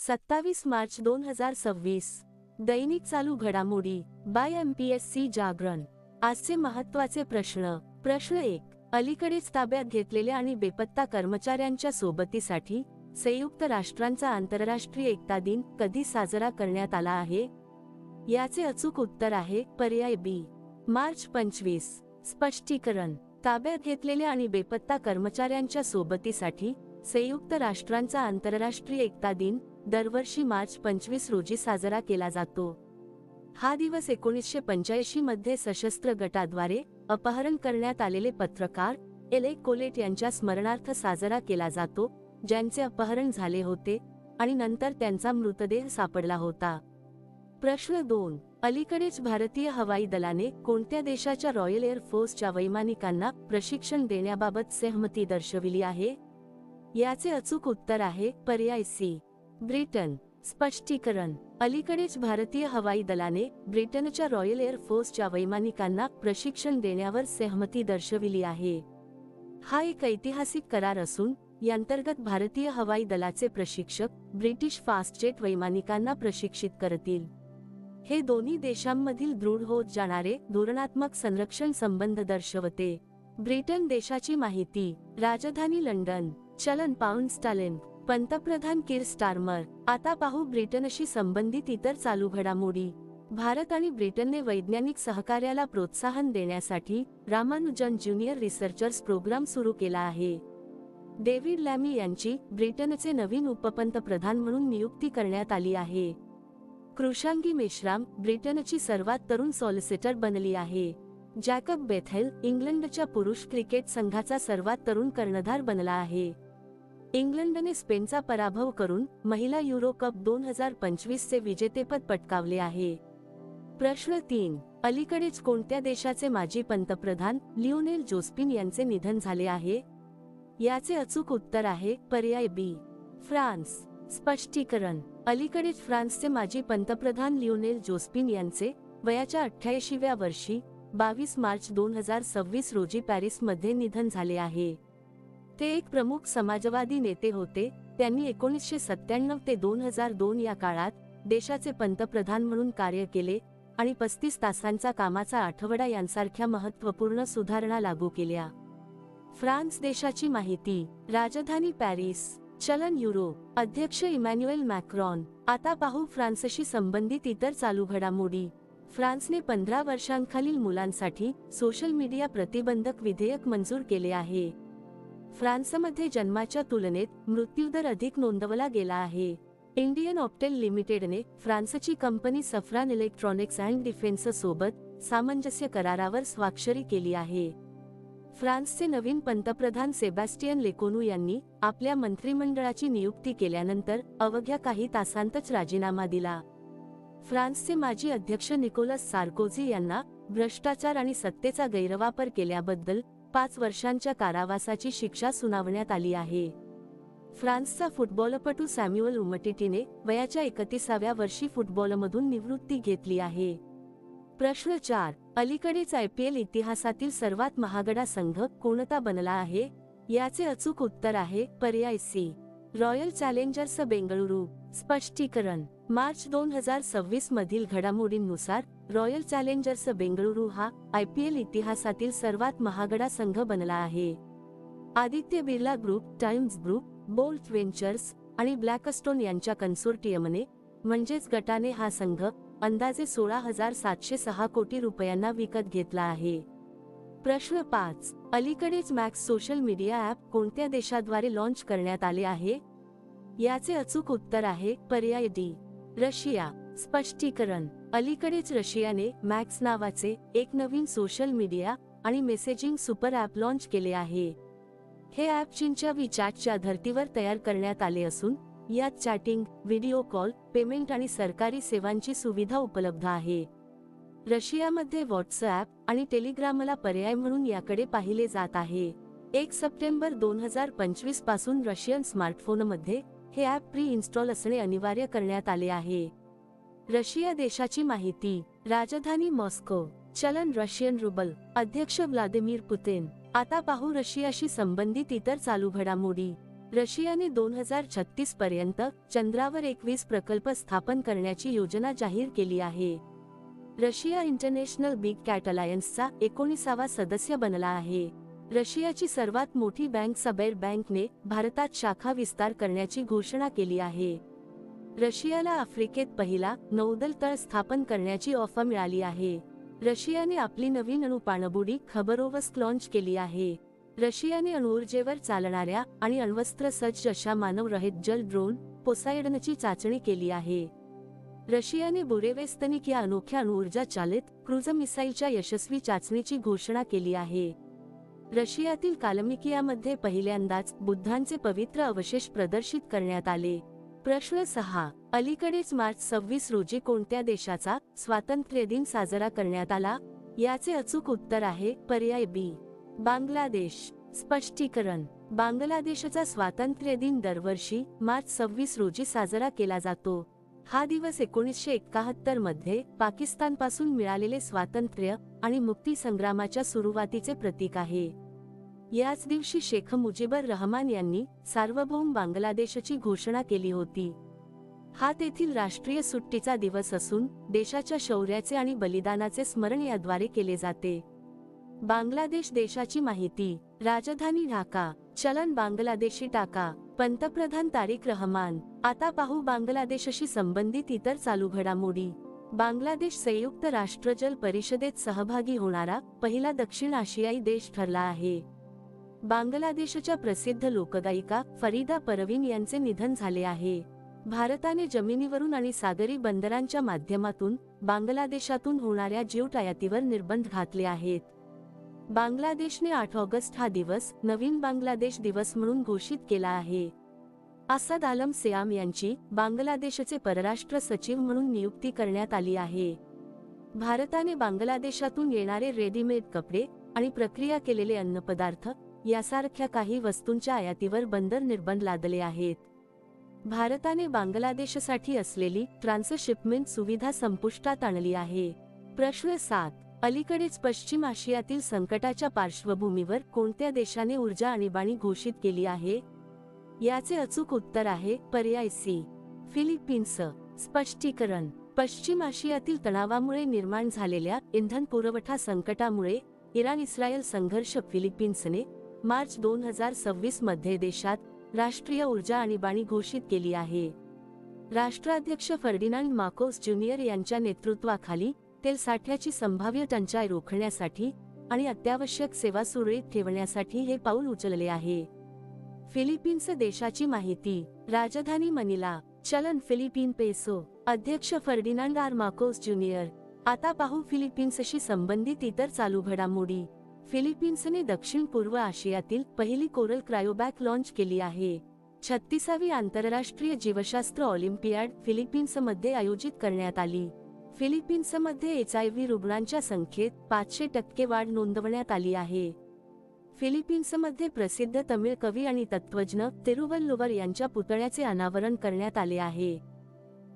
27 मार्च 2026. दैनिक चालू घडामोडी bye MPSC जागरण. आजचे महत्त्वाचे प्रश्न 1. अलीकडेच ताब्यात घेतलेल्या आणि बेपत्ता कर्मचाऱ्यांच्या सोबतीसाठी संयुक्त राष्ट्रांचा आंतरराष्ट्रीय एकता दिन कधी साजरा करण्यात आला आहे? याचे अचूक उत्तर आहे पर्याय बी, मार्च 25. स्पष्टीकरण. ताब्यात घेतलेल्या आणि बेपत्ता कर्मचाऱ्यांच्या सोबतीसाठी संयुक्त राष्ट्रांचा आंतरराष्ट्रीय एकता दिन दरवर्षी मार्च 25 रोजी साजरा केला जातो. हा दिवस 1985 मध्ये सशस्त्र गटाद्वारे अपहरण करण्यात आलेले पत्रकार एल. कोलेट यांच्या स्मरणार्थ साजरा केला जातो, ज्यांचे अपहरण झाले होते आणि नंतर त्यांचा मृतदेह सापडला होता. प्रश्न 2. अलीकडेच भारतीय हवाई दलाने कोणत्या देशाच्या रॉयल एअर फोर्सच्या वैमानिकांना प्रशिक्षण देण्याबाबत सहमती दर्शविली आहे? याचे अचूक उत्तर आहे पर्याय सी, ब्रिटन. स्पष्टीकरण. अलीकडेच भारतीय हवाई दलाने ब्रिटनच्या रॉयल एअर फोर्सच्या वैमानिकांना प्रशिक्षण देण्यावर सहमती दर्शविली आहे. हा एक ऐतिहासिक करार असून यांतर्गत भारतीय हवाई दलाचे प्रशिक्षक ब्रिटिश फास्टजेट वैमानिकांना प्रशिक्षित करतील. हे दोन्ही देशांमधील दृढ होत जाणारे धोरणात्मक संरक्षण संबंध दर्शवते. ब्रिटन देशाची माहिती. राजधानी लंडन. चलन पाऊंड स्टर्लिंग. पंतप्रधान कीर स्टारमर. आता पाहू ब्रिटनशी संबंधित इतर चालू घडामोडी. भारत आणि ब्रिटनने वैज्ञानिक सहकार्याला प्रोत्साहन देण्यासाठी रामानुजन ज्युनियर रिसर्चर्स प्रोग्राम सुरू केला आहे. डेव्हिड लॅमी यांची ब्रिटनचे नवीन उपपंतप्रधान म्हणून नियुक्ती करण्यात आली आहे. कृषांगी मेश्राम ब्रिटनची सर्वात तरुण सॉलिसिटर बनली आहे. जॅकब बेथेल इंग्लंडच्या पुरुष क्रिकेट संघाचा सर्वात तरुण कर्णधार बनला आहे. इंग्लंडने स्पेनचा पराभव करून महिला युरो कप 2025 चे विजेतेपद पटकावले आहे. प्रश्न 3. अलीकडेच कोणत्या देशाचे माजी पंतप्रधान लिओनेल जोस्पिन यांचे निधन झाले आहे? याचे अचूक उत्तर आहे पर्याय बी, फ्रान्स. स्पष्टीकरण. अलीकडेच फ्रान्सचे माजी पंतप्रधान लिओनेल जोस्पिन यांचे वयाच्या 88व्या वर्षी 22 मार्च 2026 रोजी पॅरिसमध्ये निधन झाले आहे. ते एक प्रमुख समाजवादी नेते होते. त्यांनी 1997 ते 2002 या काळात देशाचे पंतप्रधान म्हणून कार्य केले आणि 35 तासांचा कामाचा आठवडा यांसारख्या महत्त्वपूर्ण सुधारणा लागू केल्या. फ्रान्स देशाची माहिती. राजधानी पॅरिस. चलन युरो. अध्यक्ष इमॅन्युएल मॅक्रॉन. आता पाहू फ्रान्सशी संबंधित इतर चालू घडामोडी. फ्रान्सने 15 वर्षांखालील मुलांसाठी सोशल मीडिया प्रतिबंधक विधेयक मंजूर केले आहे. फ्रान्समध्ये जन्माच्या तुलनेत मृत्यूदर अधिक नोंदवला गेला आहे. इंडियन ऑप्टेल लिमिटेडने फ्रान्सची company Safran electronics and defence सोबत सामंजस्य करारावर स्वाक्षरी केली आहे. फ्रान्सचे नवीन पंतप्रधान सेबॅस्टियन लेकोनू यांनी आपल्या मंत्रिमंडळाची नियुक्ती केल्यानंतर अवघ्या काही तासांतच राजीनामा दिला. फ्रान्सचे माजी अध्यक्ष निकोलस सार्कोझी यांना भ्रष्टाचार आणि सत्तेचा गैरवापर केल्याबद्दल 5 वर्षांच्या कारावासाची शिक्षा सुनावण्यात आली आहे. फ्रान्सचा फुटबॉलपटू सॅम्युअल उमटिटीने वयाच्या 31व्या वर्षी फुटबॉलमधून निवृत्ती घेतली आहे. प्रश्न 4. अलीकडेच IPL इतिहासातील सर्वात महागडा संघ कोणता बनला आहे? याचे अचूक उत्तर आहे पर्याय सी, रॉयल चॅलेंजर्स बेंगळुरू. स्पष्टीकरण. मार्च 2026 मधील घडामोडींनुसार रॉयल चॅलेंजर्स बेंगळुरू हा IPL इतिहासातील सर्वात महागडा संघ बनला आहे. Aditya Birla group, times group, bolt ventures आणि ब्लॅकस्टोन यांच्या कन्सोर्टियमने म्हणजेच गटाने हा संघ अंदाजे 16,706 कोटी रुपयांना विकत घेतला आहे. प्रश्न 5. अलीकडेच मॅक्स सोशल मीडिया ॲप कोणत्या देशाद्वारे लॉन्च करण्यात आले आहे? याचे अचूक उत्तर आहे पर्याय डी, रशिया. स्पष्टीकरण. अलीकडेच रशियाने मॅक्स नावाचे एक नवीन सोशल मीडिया आणि मेसेजिंग सुपर ॲप लॉन्च केले आहे. हे ॲप चीनच्या WeChatच्या धर्तीवर तयार करण्यात आले असून यात चॅटिंग, व्हिडिओ कॉल, पेमेंट आणि सरकारी सेवांची सुविधा उपलब्ध आहे. रशियामध्ये व्हॉट्सॲप आणि टेलिग्रामला पर्याय म्हणून याकडे पाहिले जात आहे. 1 सप्टेंबर 2025 पासून रशियन स्मार्टफोनमध्ये हे ॲप प्री इन्स्टॉल असणे अनिवार्य करण्यात आले आहे. रशिया देशाची माहिती. राजधानी मॉस्को. चलन रशियन रुबल. अध्यक्ष व्लादिमीर पुतिन. आता पाहू रशियाशी संबंधित इतर चालू घडामोडी. रशियाने 2036 पर्यंत चंद्रावर 21 प्रकल्प स्थापन करण्याची योजना जाहीर केली आहे. रशिया इंटरनॅशनल बिग कॅट अलायन्सचा 19वा सदस्य बनला आहे. रशियाची सर्वात मोठी बँक सबैर बँकने भारतात शाखा विस्तार करण्याची घोषणा केली आहे. रशियाला आफ्रिकेत पहिला नौदल तळ स्थापन करण्याची ऑफर मिळाली आहे. रशियाने आपली नवीन अणुपाणबुडी खबरोव्स्क लॉन्च केली आहे. रशियाने अणुऊर्जेवर चालणाऱ्या आणि अण्वस्त्र सज्ज अशा मानवरहित जल ड्रोन पोसायडनची चाचणी केली आहे. रशियाने बुरेवेस्तनिक या अनोख्या अणुऊर्जा चालित क्रूझ मिसाईलच्या यशस्वी चाचणीची घोषणा केली आहे. रशियातील कालमिकियामध्ये पहिल्यांदाच बुद्धांचे पवित्र अवशेष प्रदर्शित करण्यात आले. प्रश्न 6. अलीकडेच मार्च 26 रोजी कोणत्या देशाचा स्वातंत्र्य दिन साजरा करण्यात आला? याचे अचूक उत्तर आहे पर्याय बी, बांगलादेश. स्पष्टीकरण. बांगलादेशचा स्वातंत्र्य दिन दरवर्षी मार्च 26 रोजी साजरा केला जातो. हा दिवस 1971 मध्ये पाकिस्तानपासून मिळालेले स्वातंत्र्य आणि मुक्ती संग्रामाच्या सुरुवातीचे प्रतीक आहे. याच दिवशी शेख मुजीबर रहमान यांनी सार्वभौम बांगलादेशची घोषणा केली होती. हा तेथील राष्ट्रीय सुट्टीचा दिवस असून देशाच्या शौर्याचे आणि बलिदानाचे स्मरण याद्वारे केले जाते. बांगलादेश देशाची माहिती. राजधानी ढाका. चलन बांगलादेशी टाका. पंतप्रधान तारिक रहमान. आता पाहू बांगलादेशशी संबंधित इतर चालू घडामोडी. बांगलादेश संयुक्त राष्ट्र जल परिषदेत सहभागी होणारा पहिला दक्षिण आशियाई देश ठरला आहे. बांगलादेशच्या प्रसिद्ध लोकगायिका फरीदा परवीन यांचे निधन झाले आहे. भारताने जमिनीवरून आणि सागरी बंदरांच्या माध्यमातून बांगलादेशातून होणाऱ्या ज्यूट आयातीवर निर्बंध घातले आहेत. बांगलादेशने 8 ऑगस्ट हा दिवस नवीन बांगलादेश दिवस म्हणून घोषित केला आहे. असद आलम सियाम यांची बांगलादेशचे परराष्ट्र सचिव म्हणून नियुक्ती करण्यात आली आहे. भारताने बांगलादेशातून येणारे रेडीमेड कपडे आणि प्रक्रिया केलेले अन्नपदार्थ यासारख्या काही वस्तूंच्या आयातीवर बंदर निर्बंध लादले आहेत. भारताने बांगलादेशसाठी असलेली ट्रान्सशिपमेंट सुविधा संपुष्टात आणली आहे. प्रश्न 7. अलीकडेच पश्चिम आशियातील संकटाच्या पार्श्वभूमीवर कोणत्या देशाने ऊर्जा आणीबाणी घोषित केली आहे? याचे अचूक उत्तर आहे पर्याय सी, फिलिपिन्स. स्पष्टीकरण. पश्चिम आशियातील तणावामुळे निर्माण झालेल्या इंधन पुरवठा संकटामुळे इराण-इस्रायल संघर्ष फिलिपिन्सने मार्च 2026 मध्ये देशात राष्ट्रीय ऊर्जा आणीबाणी घोषित केली आहे. राष्ट्राध्यक्ष फर्डिनांड मार्कोस ज्युनियर यांच्या नेतृत्वाखाली तेल साठ्याची संभाव्य टंचाई रोखण्यासाठी आणि अत्यावश्यक सेवा सुरळीत ठेवण्यासाठी हे पाऊल उचलले आहे. फिलिपिन्स देशाची माहिती. राजधानी मनिला. चलन फिलिपिन पेसो. अध्यक्ष फर्डिनांड आर मार्कोस ज्युनियर. आता पाहू फिलिपिन्सशी संबंधित इतर चालू घडामोडी. फिलिपिन्सने दक्षिण पूर्व आशियातील पहिली कोरल क्रायोबॅक लॉन्च केली आहे. 36वी आंतरराष्ट्रीय जीवशास्त्र ऑलिम्पियाड फिलिपिन्समध्ये आयोजित करण्यात आली. फिलिपिन्समध्ये HIV रुग्णांच्या संख्येत 500% वाढ नोंदवण्यात आली आहे. फिलिपिन्समध्ये प्रसिद्ध तमिळ कवी आणि तत्त्वज्ञ तिरुवल्लुवर यांच्या पुतळ्याचे अनावरण करण्यात आले आहे.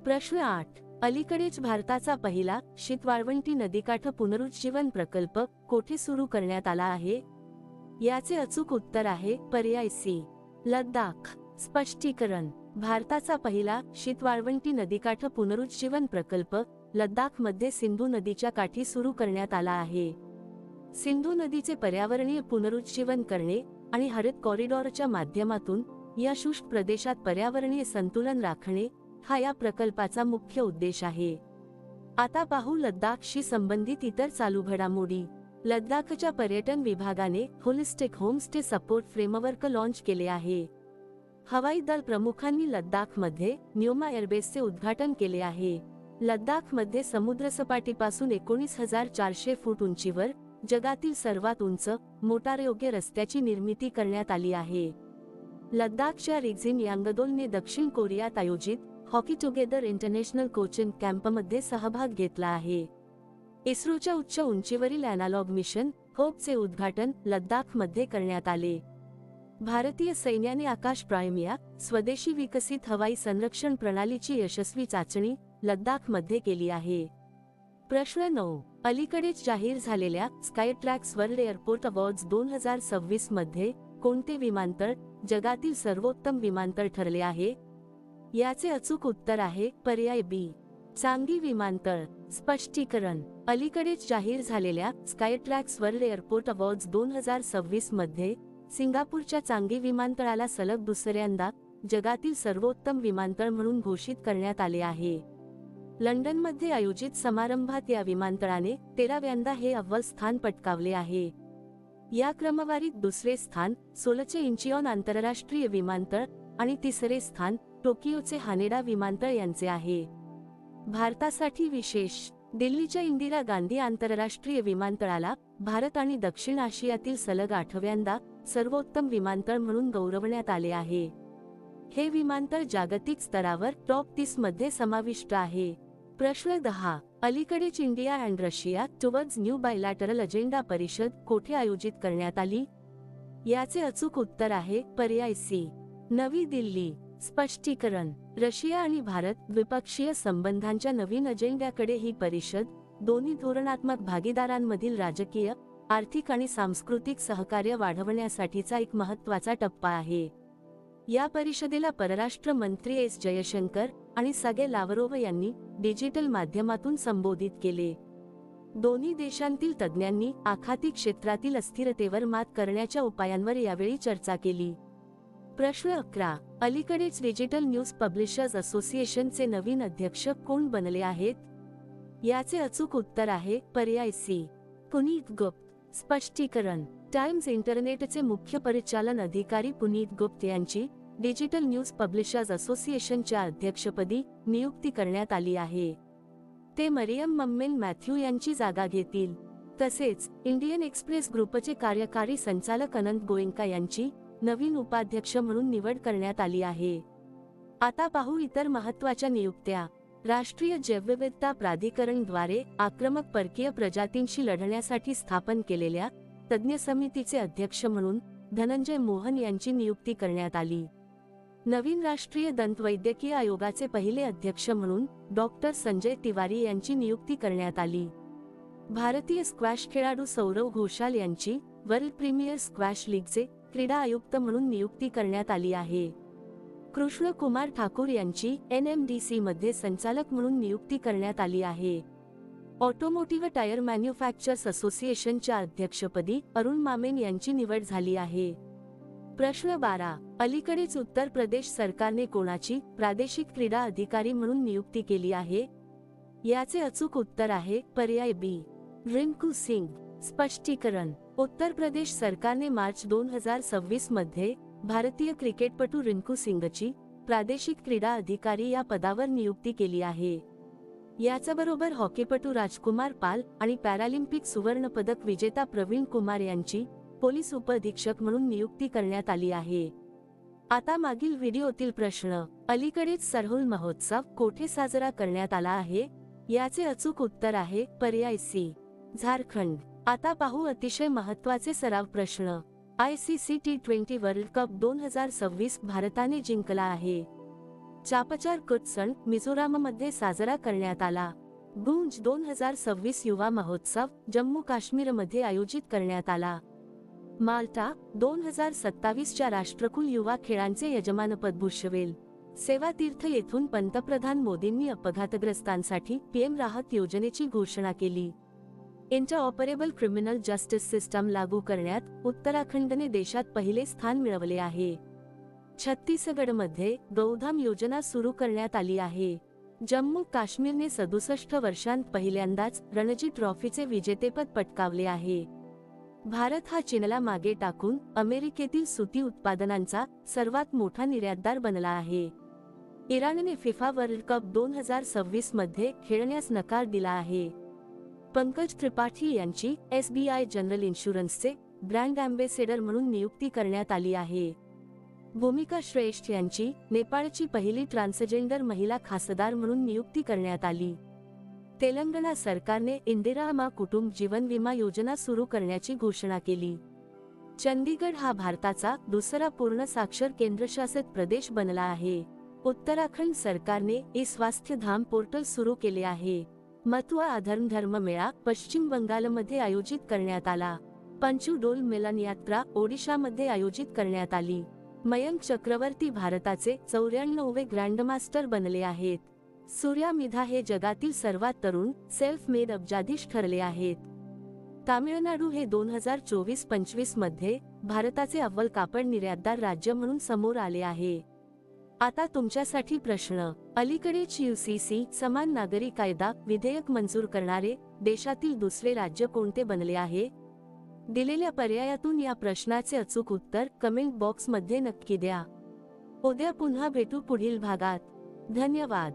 प्रश्न 8. अलीकडेच भारताचा पहिला शीतवाळवंटी नदीकाठ पुनरुज्जीवन प्रकल्प कोठे सुरू करण्यात आला आहे? याचे अचूक उत्तर आहे पर्याय सी, लडाख. स्पष्टीकरण. भारताचा पहिला शीतवाळवंटी नदीकाठ पुनरुज्जीवन प्रकल्प लडाखमध्ये सिंधू नदीच्या काठी सुरू करण्यात आला आहे. सिंधू नदीचे पर्यावरणीय पुनरुज्जीवन करणे आणि हरित कॉरिडॉरच्या माध्यमातून या शुष्क प्रदेशात पर्यावरणीय संतुलन राखणे हा या प्रकल्पाचा मुख्य उद्देश आहे. आता पाहू लडाखशी संबंधित इतर चालू घडामोडी. लडाखच्या पर्यटन विभागाने holistic homestay support framework launch केले आहे. हवाई दल प्रमुखांनी लडाखमध्ये न्योमा एअरबेसचे उद्घाटन केले आहे. लडाखमध्ये समुद्रसपाटीपासून 19,400 फूट उंचीवर जगातील सर्वात उंच मोटारयोग्य रस्त्याची निर्मिती करण्यात आली आहे. लडाखच्या रिग्झिन यांगदोलने दक्षिण कोरियात आयोजित हॉकी टुगेदर इंटरनॅशनल कोचिंग कॅम्पमध्ये सहभाग घेतला आहे. इस्रोच्या उच्च उंचीवरील अॅनालॉग मिशन होपचे उद्घाटन लडाखमध्ये करण्यात आले. भारतीय सैन्याने आकाश प्राइम या स्वदेशी विकसित हवाई संरक्षण प्रणालीची यशस्वी चाचणी लडाखमध्ये केली आहे. प्रश्न 9. अलीकडेच जाहीर झालेल्या स्कायट्रॅक्स वर्ल्ड एअरपोर्ट अवॉर्ड्स 2026 मध्ये कोणते विमानतळ जगातील सर्वोत्तम विमानतळ ठरले आहे? याचे अचूक उत्तर आहे पर्याय बी, चांगी विमानतळ. स्पष्टीकरण: अलीकडेच जाहीर झालेल्या स्कायट्रॅक्स वर्ल्ड एअरपोर्ट अवॉर्ड्स 2026 मध्ये सिंगापूरच्या चांगी विमानतळाला सलग दुसऱ्यांदा जगातील सर्वोत्तम विमानतळ म्हणून घोषित करण्यात आले आहे. लंडनमध्ये आयोजित समारंभात या विमानतळाने 13व्यांदा हे अव्वल स्थान पटकावले आहे. या क्रमवारीत दुसरे स्थान सोलचे इंचिऑन आंतरराष्ट्रीय विमानतळ आणि तिसरे स्थान टोकियोचे हानेडा विमानतळ यांचे आहे. भारतासाठी विशेष: दिल्लीच्या इंदिरा गांधी आंतरराष्ट्रीय विमानतळाला भारत आणि दक्षिण आशियातील सलग 8व्यांदा सर्वोत्तम विमानतळ म्हणून गौरवण्यात आले आहे. हे विमानतळ जागतिक स्तरावर टॉप 30 मध्ये समाविष्ट आहे. प्रश्न 10. अलीकडेच India and Russia towards new bilateral agenda परिषद कोठे आयोजित करण्यात आली? याचे अचूक उत्तर आहे पर्याय सी, नवी दिल्ली. स्पष्टीकरण: रशिया आणि भारत द्विपक्षीय संबंधांच्या नवीन अजेंड्याकडे ही परिषद दोन्ही धोरणात्मक भागीदारांमधील राजकीय, आर्थिक आणि सांस्कृतिक सहकार्य वाढवण्यासाठीचा एक महत्त्वाचा टप्पा आहे. या परिषदेला परराष्ट्र मंत्री एस जयशंकर आणि सर्गेई लाव्रोव्ह यांनी डिजिटल माध्यमातून संबोधित केले. दोन्ही देशांतील तज्ज्ञांनी आखाती क्षेत्रातील अस्थिरतेवर मात करण्याच्या उपायांवर यावेळी चर्चा केली. प्रश्न 11. अलीकडेच डिजिटल न्यूज पब्लिशर्स असोसिएशनचे नवीन अध्यक्ष कोण बनले आहेत? याचे अचूक उत्तर आहे पर्याय सी, पुनीत गुप्त. स्पष्टीकरण: टाइम्स इंटरनेटचे मुख्य परिचालन अधिकारी पुनीत गुप्त यांची डिजिटल न्यूज पब्लिशर्स असोसिएशनच्या अध्यक्षपदी नियुक्ती करण्यात आली आहे. ते मरियम मम्मेन मॅथ्यू यांची जागा घेतील. तसेच इंडियन एक्सप्रेस ग्रुपचे कार्यकारी संचालक अनंत गोयंका यांची नवीन उपाध्यक्ष म्हणून निवड करण्यात आली आहे. आता पाहू इतर महत्त्वाच्या नियुक्त्या. राष्ट्रीय जैवविविधता प्राधिकरणद्वारे आक्रमक परकीय प्रजातींशी लढण्यासाठी स्थापन केलेल्या तज्ज्ञ समितीचे अध्यक्ष म्हणून धनंजय मोहन यांची नियुक्ती करण्यात आली. नवीन राष्ट्रीय दंतवैद्यकीय आयोगाचे पहिले अध्यक्ष म्हणून डॉक्टर संजय तिवारी यांची नियुक्ती करण्यात आली. भारतीय स्क्वॅश खेळाडू सौरव घोषाल यांची वर्ल्ड प्रीमियर स्क्वॅश लीगचे क्रीडा आयुक्त म्हणून नियुक्ती करण्यात आली आहे. कृष्ण कुमार ठाकूर यांची NMDC मध्ये संचालक म्हणून नियुक्ती करण्यात आली आहे. ऑटोमोटिव्ह टायर मॅन्युफॅक्चरर्स असोसिएशनच्या अध्यक्षपदी अरुण मामेन यांची निवड झाली आहे. प्रश्न 12. अलीकडेच उत्तर प्रदेश सरकारने कोणाची प्रादेशिक क्रीडा अधिकारी म्हणून नियुक्ती केली आहे? याचे अचूक उत्तर आहे पर्याय बी, रिंकू सिंग. स्पष्टीकरण: उत्तर प्रदेश सरकारने मार्च 2026 मध्ये भारतीय क्रिकेटपटू रिंकू सिंगची प्रादेशिक क्रीडा अधिकारी या पदावर नियुक्ती केली आहे. याच्याबरोबर हॉकीपटू राजकुमार पाल आणि पॅरालिम्पिक सुवर्ण पदक विजेता प्रवीण कुमार यांची पोलीस उपअधीक्षक म्हणून नियुक्ती करण्यात आली आहे. आता मागील व्हिडिओतील प्रश्न: अलीकडेच सरहुल महोत्सव कोठे साजरा करण्यात आला आहे? याचे अचूक उत्तर आहे पर्याय सी, झारखंड. आता पाहू अतिशय महत्त्वाचे सराव प्रश्न. ICC T20 वर्ल्ड कप 2026 भारताने जिंकला आहे. चापचार कुट सण मिझोराममध्ये साजरा करण्यात आला. गुंज 2026 युवा महोत्सव जम्मू काश्मीरमध्ये आयोजित करण्यात आला. माल्टा 2027 च्या राष्ट्रकुल युवा खेळांचे यजमानपद भूषवेल. सेवा तीर्थ येथून पंतप्रधान मोदींनी अपघातग्रस्तांसाठी PM राहत योजनेची घोषणा केली. इंटरऑपरेबल क्रिमिनल जस्टिस सिस्टम लागू करण्यात उत्तराखंडने देशात पहिले स्थान मिळवले आहे. छत्तीसगडमध्ये गौधाम योजना सुरू करण्यात आली आहे. जम्मू काश्मीरने 67 वर्षांत पहिल्यांदाच रणजी ट्रॉफीचे विजेतेपद पटकावले आहे. भारत हा चीनला मागे टाकून अमेरिकेतील सुती उत्पादनांचा सर्वात मोठा निर्यातदार बनला आहे. इराणने फिफा वर्ल्ड कप 2026 मध्ये खेळण्यास नकार दिला आहे. पंकज त्रिपाठी यांची SBI जनरल इन्शुरन्सचे ब्रँड अँबॅसेडर म्हणून नियुक्ती करण्यात आली आहे. भूमिका श्रेष्ठ यांची नेपाळची पहिली ट्रान्सजेंडर महिला खासदार म्हणून नियुक्ती करण्यात आली. तेलंगणा सरकारने इंदिरा कुटुंब जीवन विमा योजना सुरू करण्याची घोषणा केली. चंदीगड हा भारताचा दुसरा पूर्ण साक्षर केंद्रशासित प्रदेश बनला आहे. उत्तराखंड सरकारने स्वास्थ्य धाम पोर्टल सुरू केले आहे. मथुआ अधर्म धर्म मेळा पश्चिम बंगालमध्ये आयोजित करण्यात आला. पंचू डोल मिलन यात्रा ओडिशामध्ये आयोजित करण्यात आली. मयंक चक्रवर्ती भारताचे 94वे ग्रँडमास्टर बनले आहेत. सूर्या मिधा हे जगातील सर्वात तरुण सेल्फ मेड अब्जाधीश ठरले आहेत. तामिळनाडू हे 2024-25 मध्ये भारताचे अव्वल कापड निर्यातदार राज्य म्हणून समोर आले आहे. आता तुमच्यासाठी प्रश्न. अलीकडेच UCC समान नागरी कायदा विधेयक मंजूर करणारे देशातील दुसरे राज्य कोणते बनले आहे? दिलेल्या पर्यायातून या प्रश्नाचे अचूक उत्तर कमेंट बॉक्समध्ये नक्की द्या. उद्या पुन्हा भेटू पुढील भागात. धन्यवाद.